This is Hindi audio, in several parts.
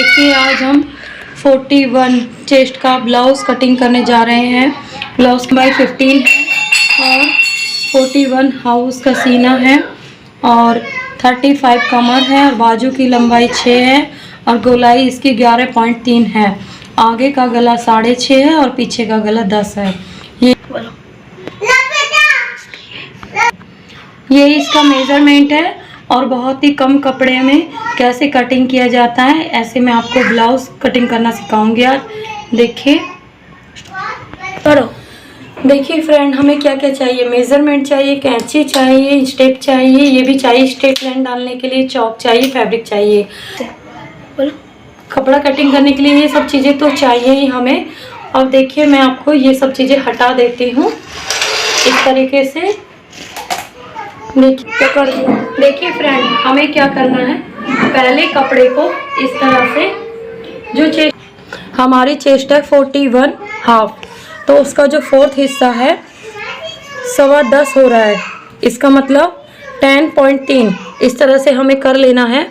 देखिए आज हम 41 चेस्ट का ब्लाउज़ कटिंग करने जा रहे हैं। ब्लाउज़ की लंबाई 15 है और 41 हाउस का सीना है और 35 कमर है और बाजू की लंबाई 6 है और गोलाई इसकी 11.3 है। आगे का गला 6.5 है और पीछे का गला 10 है। ये इसका मेज़रमेंट है और बहुत ही कम कपड़े में कैसे कटिंग किया जाता है ऐसे मैं आपको ब्लाउज़ कटिंग करना सिखाऊंगी आज। देखिए करो। देखिए फ्रेंड, हमें क्या क्या चाहिए। मेज़रमेंट चाहिए, कैंची चाहिए, स्टेप चाहिए, ये भी चाहिए स्ट्रेट लाइन डालने के लिए, चौक चाहिए, फैब्रिक चाहिए। कपड़ा कटिंग करने के लिए ये सब चीज़ें तो चाहिए ही हमें। और देखिए मैं आपको ये सब चीज़ें हटा देती हूँ इस तरीके से। देखिए फ्रेंड, हमें क्या करना है, पहले कपड़े को इस तरह से, जो चेस्ट हमारी चेस्ट है 41 हाफ, तो उसका जो 4th हिस्सा है 10.25 हो रहा है, इसका मतलब 10.3 इस तरह से हमें कर लेना है।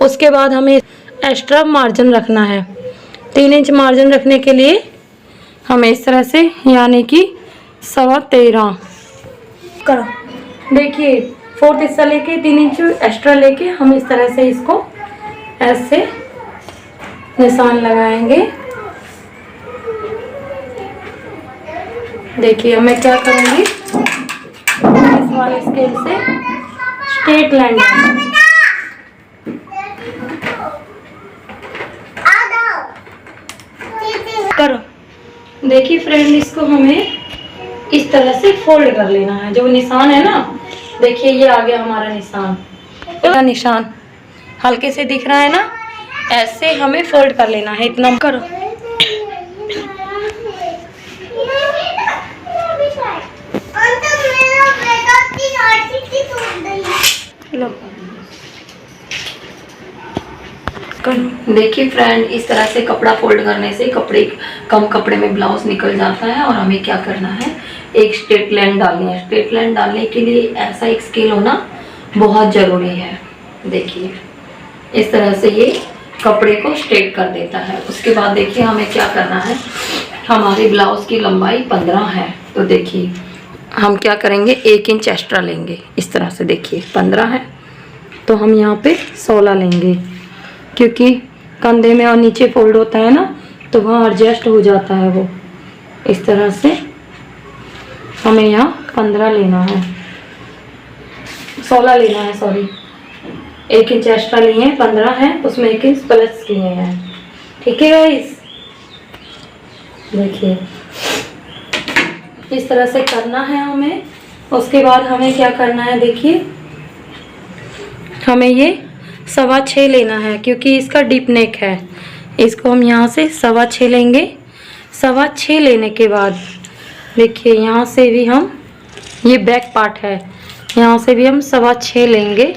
उसके बाद हमें एक्स्ट्रा मार्जिन रखना है। 3 इंच मार्जिन रखने के लिए हमें इस तरह से, यानी कि 13.25 करो। देखिए 4th हिस्सा लेके 3 इंच एक्स्ट्रा लेके हम इस तरह से इसको ऐसे निशान लगाएंगे। देखिए मैं क्या करूँगी, इस वाले स्केल से स्ट्रेट लाइन करो। देखिए फ्रेंड, इसको हमें इस तरह से फोल्ड कर लेना है। जो निशान है ना, देखिए ये आ गया हमारा निशान। तो निशान हल्के से दिख रहा है ना, ऐसे हमें फोल्ड कर लेना है। इतना करो। लो देखिए फ्रेंड, इस तरह से कपड़ा फोल्ड करने से कम कपड़े में ब्लाउज निकल जाता है। और हमें क्या करना है, एक स्ट्रेट लाइन डालनी है। स्ट्रेट लाइन डालने के लिए ऐसा एक स्केल होना बहुत ज़रूरी है। देखिए इस तरह से ये कपड़े को स्ट्रेट कर देता है। उसके बाद देखिए हमें क्या करना है, हमारी ब्लाउज की लंबाई 15 है, तो देखिए हम क्या करेंगे, 1 इंच एक्स्ट्रा लेंगे। इस तरह से देखिए 15 है तो हम यहाँ पे 16 लेंगे, क्योंकि कंधे में और नीचे फोल्ड होता है ना, तो वहाँ एडजस्ट हो जाता है वो। इस तरह से हमें यहाँ 15 लेना है, 16 लेना है, सॉरी 1 इंच एक्स्ट्रा लिए हैं, 15 है, उसमें 1 इंच प्लस किए हैं। ठीक है गाइस, देखिए इस तरह से करना है हमें। उसके बाद हमें क्या करना है, देखिए हमें ये 6.25 लेना है, क्योंकि इसका डीप नेक है। इसको हम यहाँ से 6.25 लेंगे। 6.25 लेने के बाद देखिए यहाँ से भी हम, ये बैक पार्ट है, यहाँ से भी हम 6.25 लेंगे।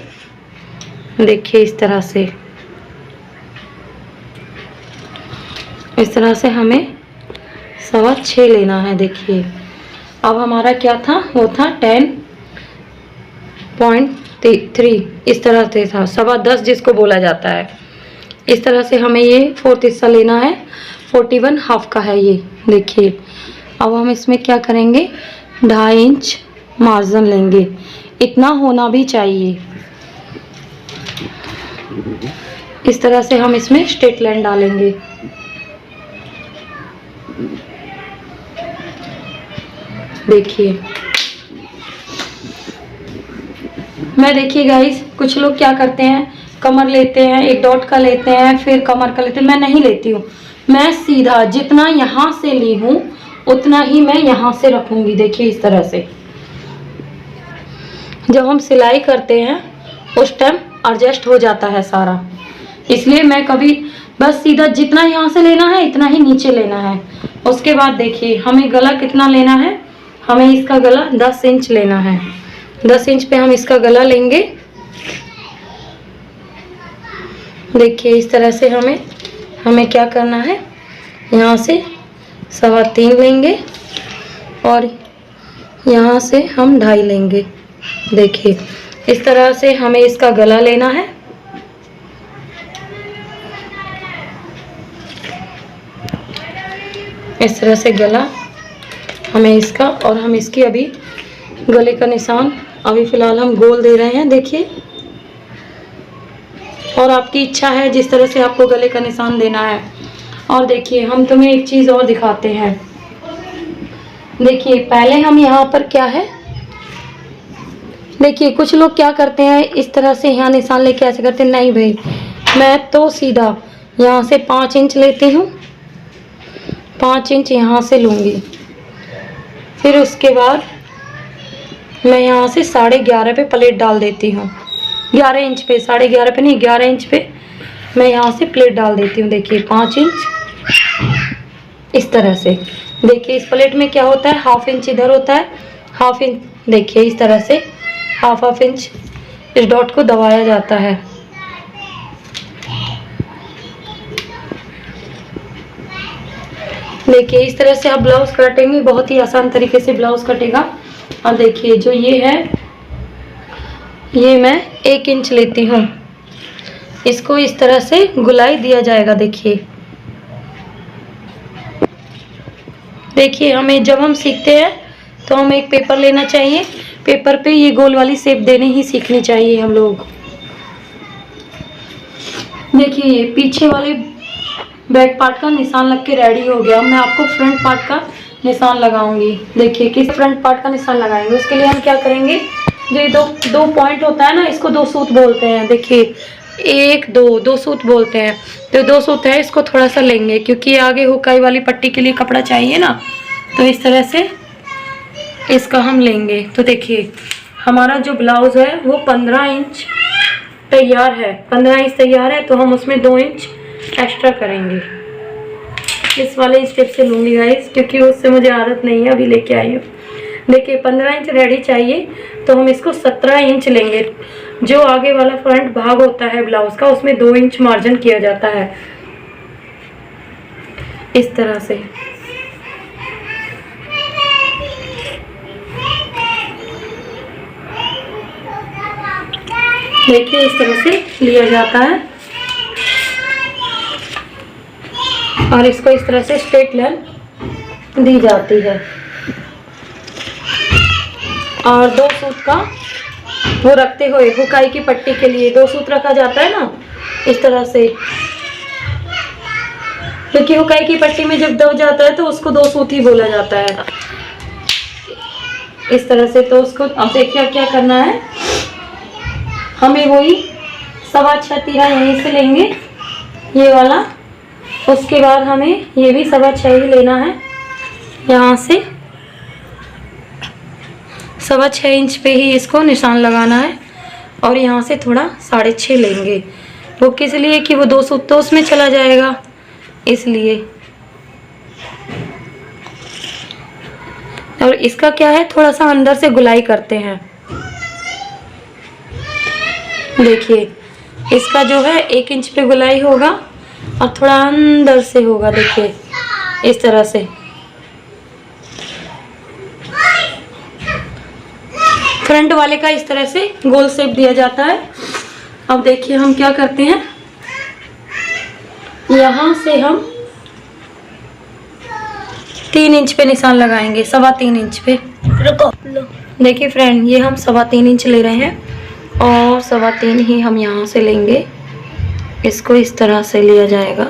देखिए इस तरह से, इस तरह से हमें 6.25 लेना है। देखिए अब हमारा क्या था, वो था 10.3 इस तरह से था, 10.25 जिसको बोला जाता है। इस तरह से हमें ये 4th हिस्सा लेना है, 41 हाफ का है ये। देखिए अब हम इसमें क्या करेंगे, 2.5 इंच मार्जिन लेंगे, इतना होना भी चाहिए। इस तरह से हम इसमें स्ट्रेट लाइन डालेंगे। देखिए देखिए गाइस, कुछ लोग क्या करते हैं, कमर लेते हैं, 1 डॉट का लेते हैं, फिर कमर का लेते हैं। मैं नहीं लेती हूँ, मैं सीधा जितना यहाँ से ली हूँ उतना ही मैं यहाँ से रखूँगी। देखिए इस तरह से जब हम सिलाई करते हैं उस टाइम एडजस्ट हो जाता है सारा, इसलिए मैं कभी बस सीधा जितना यहाँ से लेना है इतना ही नीचे लेना है। उसके बाद देखिए हमें गला कितना लेना है, हमें इसका गला 10 इंच लेना है। 10 इंच पे हम इसका गला लेंगे। देखिए इस तरह से हमें क्या करना है, यहाँ से 3.25 लेंगे और यहाँ से हम 2.5 लेंगे। देखिए इस तरह से हमें इसका गला लेना है। इस तरह से गला हमें इसका, और हम इसकी अभी गले का निशान अभी फ़िलहाल हम गोल दे रहे हैं, देखिए। और आपकी इच्छा है जिस तरह से आपको गले का निशान देना है। और देखिए हम तुम्हें एक चीज़ और दिखाते हैं। देखिए पहले हम यहाँ पर क्या है, देखिए कुछ लोग क्या करते हैं इस तरह से यहाँ निशान लेके ऐसे करते हैं। नहीं भाई, मैं तो सीधा यहाँ से 5 इंच लेती हूँ, 5 इंच यहाँ से लूँगी, फिर उसके बाद मैं यहाँ से 11.5 पे प्लेट डाल देती हूँ। 11 इंच पे, 11.5 पे नहीं, 11 इंच पे मैं यहाँ से प्लेट डाल देती हूँ। देखिए 5 इंच इस तरह से। देखिए इस प्लेट में क्या होता है, हाफ इंच इधर होता है, हाफ इंच, देखिए इस तरह से हाफ इंच इस डॉट को दबाया जाता है। देखिए इस तरह से आप ब्लाउज काटेंगे, बहुत ही आसान तरीके से ब्लाउज कटेगा। और देखिए जो ये है, ये मैं 1 इंच लेती हूँ, इसको इस तरह से गुलाई दिया जाएगा। देखिए हमें जब हम सीखते हैं तो हमें एक पेपर लेना चाहिए, पेपर पे ये गोल वाली शेप देने ही सीखनी चाहिए हम लोग। देखिए ये पीछे वाले बैक पार्ट का निशान लग के रेडी हो गया। मैं आपको फ्रंट पार्ट का निशान लगाऊंगी। देखिए किस फ्रंट पार्ट का निशान लगाएंगे, उसके लिए हम क्या करेंगे, ये दो पॉइंट होता है ना, इसको 2 सूत बोलते हैं। देखिए 1 2 सूत बोलते हैं। तो 2 सूत है, इसको थोड़ा सा लेंगे क्योंकि आगे हुकाई वाली पट्टी के लिए कपड़ा चाहिए ना, तो इस तरह से इसका हम लेंगे। तो देखिए हमारा जो ब्लाउज है वो 15 इंच तैयार है, 15 इंच तैयार है, तो हम उसमें 2 इंच एक्स्ट्रा करेंगे। इस वाले स्टेप से लूँगी गाइस, क्योंकि उससे मुझे आदत नहीं है, अभी लेके आई हूँ। देखिए 15 इंच रेडी चाहिए, तो हम इसको 17 इंच लेंगे। जो आगे वाला फ्रंट भाग होता है ब्लाउज का, उसमें 2 इंच मार्जिन किया जाता है इस तरह से। देखिए इस तरह से लिया जाता है और इसको इस तरह से स्ट्रेट लाइन दी जाती है। और 2 सूत का वो रखते हुए हुकाई की पट्टी के लिए 2 सूत रखा जाता है ना, इस तरह से, क्योंकि हुकाई की पट्टी में जब दब जाता है तो उसको 2 सूत ही बोला जाता है इस तरह से। तो उसको अब देखिए क्या करना है, हमें वही 6.25 तीरा यहीं से लेंगे, ये वाला। उसके बाद हमें ये भी 6.25 ही लेना है, यहाँ से 6.25 इंच पे ही इसको निशान लगाना है। और यहाँ से थोड़ा 6.5 लेंगे, वो किस लिए कि वो 2 सूत तो उसमें चला जाएगा, इसलिए। और इसका क्या है, थोड़ा सा अंदर से गुलाई करते हैं। देखिए इसका जो है 1 इंच पे गुलाई होगा और थोड़ा अंदर से होगा। देखिए इस तरह से फ्रंट वाले का इस तरह से गोल शेप दिया जाता है। अब देखिए हम क्या करते हैं, यहाँ से हम 3 इंच पे निशान लगाएंगे, 3.25 इंच पे। देखिए फ्रेंड, ये हम 3.25 इंच ले रहे हैं और 3.25 ही हम यहाँ से लेंगे। इसको इस तरह से लिया जाएगा।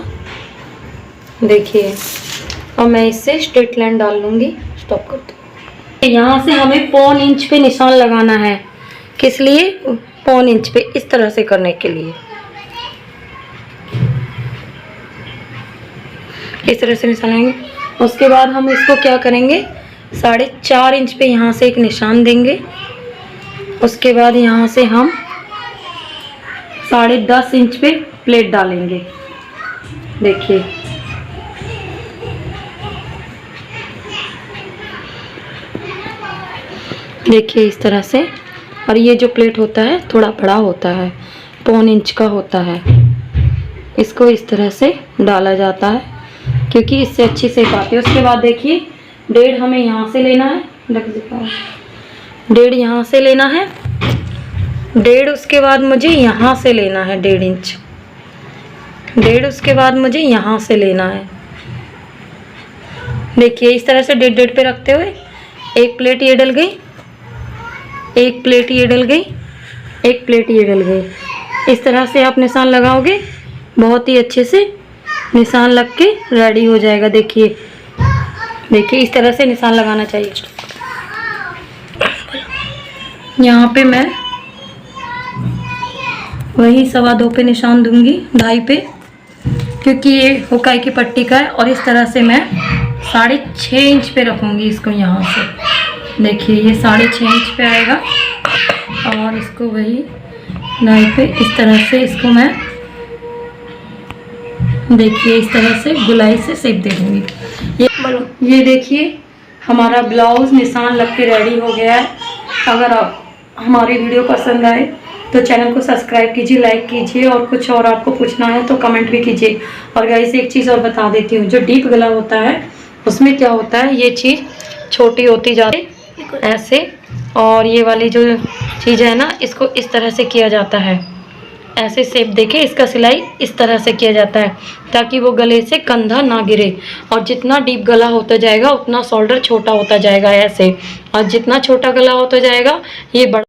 देखिए और मैं इससे स्ट्रेट लाइन डाल लूँगी। स्टॉप कर दो। यहाँ से हमें 1.25 इंच पे निशान लगाना है। किस लिए? 1.25 इंच पे, इस तरह से करने के लिए। इस तरह से निशान लगाएंगे। उसके बाद हम इसको क्या करेंगे, 4.5 इंच पे यहाँ से एक निशान देंगे। उसके बाद यहाँ से हम 10.5 इंच पे प्लेट डालेंगे। देखिए देखिए इस तरह से। और ये जो प्लेट होता है थोड़ा बड़ा होता है, 1.25 इंच का होता है। इसको इस तरह से डाला जाता है क्योंकि इससे अच्छी शेप आती है। उसके बाद देखिए 1.5 हमें यहाँ से लेना है, 1.5 यहाँ से लेना है, 1.5 उसके बाद मुझे यहाँ से लेना है 1.5 इंच, 1.5 उसके बाद मुझे यहाँ से लेना है। देखिए इस तरह से 1.5 पे रखते हुए एक प्लेट ये डल गई, एक प्लेट ये डल गई, एक प्लेट ये डल गई। इस तरह से आप निशान लगाओगे, बहुत ही अच्छे से निशान लग के रेडी हो जाएगा। देखिए देखिए इस तरह से निशान लगाना चाहिए। यहाँ पे मैं वही 2.25 पे निशान दूंगी, 2.5 पे, क्योंकि ये हुकाई की पट्टी का है। और इस तरह से मैं 6.5 इंच पे रखूँगी इसको। यहाँ से देखिए ये 6.5 इंच पे आएगा और इसको वही 2.5 पे इस तरह से इसको मैं देखिए इस तरह से गुलाई से शेप दे दूँगी। ये देखिए हमारा ब्लाउज निशान लग के रेडी हो गया है। अगर आप हमारी वीडियो पसंद आए तो चैनल को सब्सक्राइब कीजिए, लाइक कीजिए, और कुछ और आपको पूछना है तो कमेंट भी कीजिए। और गाइस एक चीज़ और बता देती हूँ, जो डीप गला होता है उसमें क्या होता है, ये चीज़ छोटी होती जाती है ऐसे, और ये वाली जो चीज़ है ना इसको इस तरह से किया जाता है, ऐसे शेप देके इसका सिलाई इस तरह से किया जाता है ताकि वो गले से कंधा ना गिरे। और जितना डीप गला होता जाएगा उतना शोल्डर छोटा होता जाएगा ऐसे, और जितना छोटा गला होता जाएगा ये बड़ा